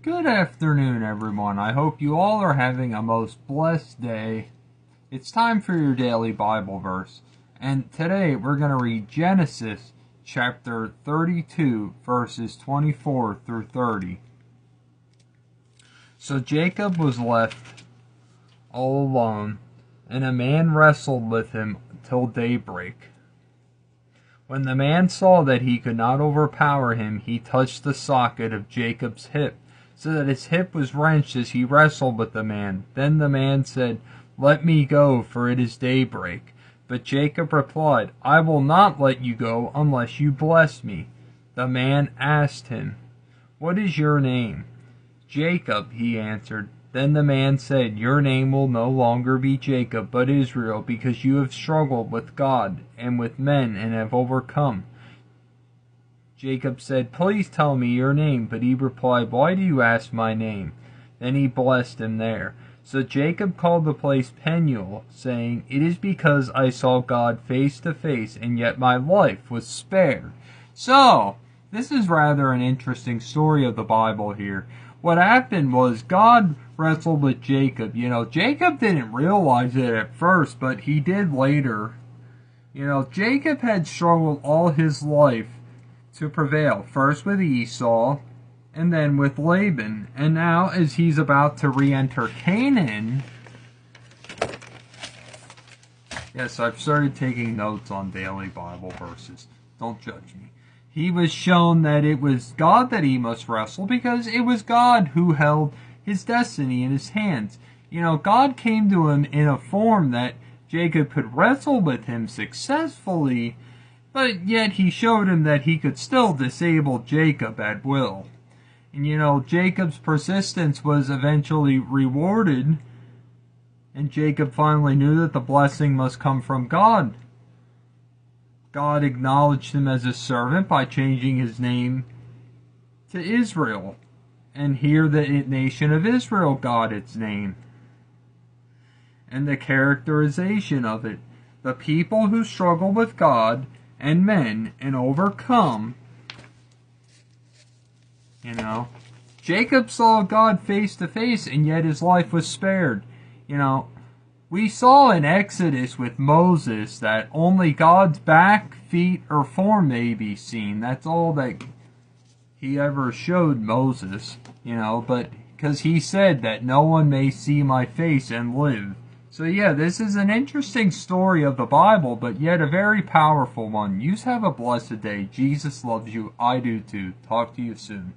Good afternoon, everyone. I hope you all are having a most blessed day. It's time for your daily Bible verse, and today we're going to read Genesis chapter 32, verses 24 through 30. So Jacob was left all alone, and a man wrestled with him till daybreak. When the man saw that he could not overpower him, he touched the socket of Jacob's hip, so that his hip was wrenched as he wrestled with the man. Then the man said, "Let me go, for it is daybreak." But Jacob replied, "I will not let you go unless you bless me." The man asked him, "What is your name?" "Jacob," he answered. Then the man said, "Your name will no longer be Jacob, but Israel, because you have struggled with God and with men and have overcome." Jacob said, "Please tell me your name." But he replied, "Why do you ask my name?" Then he blessed him there. So Jacob called the place Peniel, saying, "It is because I saw God face to face, and yet my life was spared." So, this is rather an interesting story of the Bible here. What happened was God wrestled with Jacob. Jacob didn't realize it at first, but he did later. Jacob had struggled all his life to prevail, first with Esau, and then with Laban. And now, as he's about to re-enter Canaan, yes, I've started taking notes on daily Bible verses. Don't judge me. He was shown that it was God that he must wrestle, because it was God who held his destiny in his hands. God came to him in a form that Jacob could wrestle with him successfully, but yet he showed him that he could still disable Jacob at will. And Jacob's persistence was eventually rewarded, and Jacob finally knew that the blessing must come from God. God acknowledged him as a servant by changing his name to Israel. And here the nation of Israel got its name. And the characterization of it: the people who struggle with God and men and overcome. Jacob saw God face to face, and yet his life was spared. We saw in Exodus with Moses that only God's back, feet, or form may be seen. That's all that he ever showed Moses, but because he said that no one may see my face and live. So yeah, this is an interesting story of the Bible, but yet a very powerful one. You have a blessed day. Jesus loves you. I do too. Talk to you soon.